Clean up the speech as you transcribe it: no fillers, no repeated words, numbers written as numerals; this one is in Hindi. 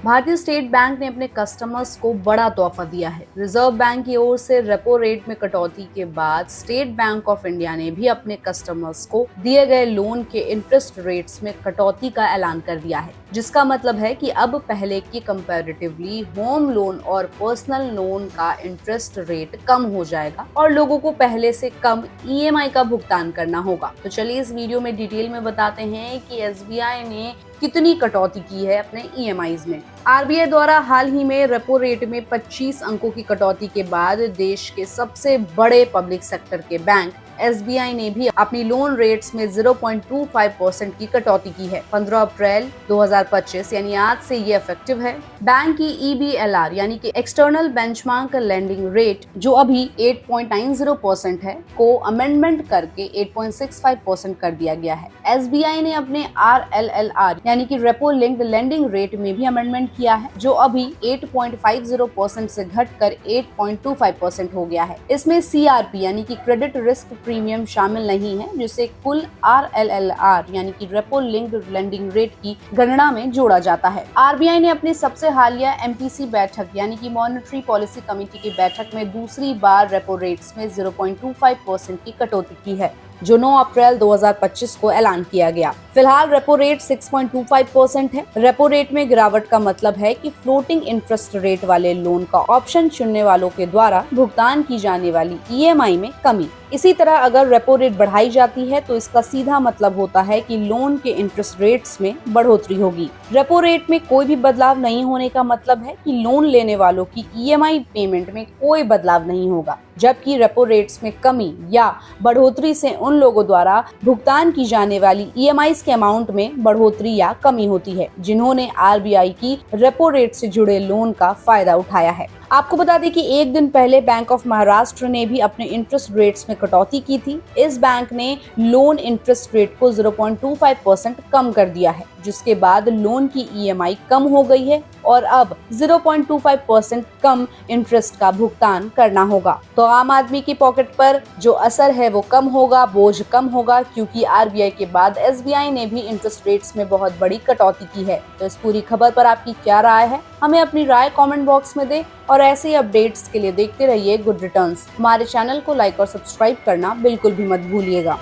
भारतीय स्टेट बैंक ने अपने कस्टमर्स को बड़ा तोहफा दिया है। रिजर्व बैंक की ओर से रेपो रेट में कटौती के बाद स्टेट बैंक ऑफ इंडिया ने भी अपने कस्टमर्स को दिए गए लोन के इंटरेस्ट रेट्स में कटौती का ऐलान कर दिया है, जिसका मतलब है कि अब पहले की कंपैरेटिवली होम लोन और पर्सनल लोन का इंटरेस्ट रेट कम हो जाएगा और लोगों को पहले से कम ईएमआई का भुगतान करना होगा। तो चलिए इस वीडियो में डिटेल में बताते हैं कि एसबीआई ने कितनी कटौती की है अपने ईएमआईज में। आरबीआई द्वारा हाल ही में रेपो रेट में 25 अंकों की कटौती के बाद देश के सबसे बड़े पब्लिक सेक्टर के बैंक एसबीआई ने भी अपनी लोन रेट्स में 0.25% की कटौती की है। 15 अप्रैल 2025 यानी आज से ये इफेक्टिव है। बैंक की EBLR यानी कि एक्सटर्नल बेंचमार्क लेंडिंग रेट जो अभी 8.90% है को अमेंडमेंट करके 8.65% कर दिया गया है। एसबीआई ने अपने RLLR यानी कि रेपो लिंक्ड लेंडिंग रेट में भी अमेंडमेंट किया है, जो अभी 8.50% से घटकर 8.25% हो गया है। इसमें CRP यानी कि क्रेडिट रिस्क प्रीमियम शामिल नहीं है, जिसे कुल RLLR यानी कि रेपो लिंक्ड लेंडिंग रेट की गणना में जोड़ा जाता है। आरबीआई ने अपनी सबसे हालिया MPC बैठक यानी कि मॉनेटरी पॉलिसी कमेटी की बैठक में दूसरी बार रेपो रेट्स में 0.25% की कटौती की है, जो 9 अप्रैल 2025 को ऐलान किया गया। फिलहाल रेपो रेट 6.25% है। रेपो रेट में गिरावट का मतलब है कि फ्लोटिंग इंटरेस्ट रेट वाले लोन का ऑप्शन चुनने वालों के द्वारा भुगतान की जाने वाली ईएमआई में कमी। इसी तरह अगर रेपो रेट बढ़ाई जाती है तो इसका सीधा मतलब होता है कि लोन के इंटरेस्ट रेट्स में बढ़ोतरी होगी। रेपो रेट में कोई भी बदलाव नहीं होने का मतलब है कि लोन लेने वालों की ईएमआई पेमेंट में कोई बदलाव नहीं होगा, जबकि रेपो रेट्स में कमी या बढ़ोतरी से उन लोगों द्वारा भुगतान की जाने वाली ईएमआईज के अमाउंट में बढ़ोतरी या कमी होती है, जिन्होंने आरबीआई की रेपो रेट से जुड़े लोन का फायदा उठाया है। आपको बता दें कि एक दिन पहले बैंक ऑफ महाराष्ट्र ने भी अपने इंटरेस्ट रेट्स में कटौती की थी। इस बैंक ने लोन इंटरेस्ट रेट को 0.25% कम कर दिया है, जिसके बाद लोन की ईएमआई कम हो गई है और अब 0.25% कम इंटरेस्ट का भुगतान करना होगा। तो आम आदमी की पॉकेट पर जो असर है वो कम होगा, बोझ कम होगा, क्योंकि आरबीआई के बाद एसबीआई ने भी इंटरेस्ट रेट्स में बहुत बड़ी कटौती की है। तो इस पूरी खबर पर आपकी क्या राय है? हमें अपनी राय कमेंट बॉक्स में दें और ऐसे ही अपडेट्स के लिए देखते रहिए गुड रिटर्न्स। हमारे चैनल को लाइक और सब्सक्राइब करना बिल्कुल भी मत भूलिएगा।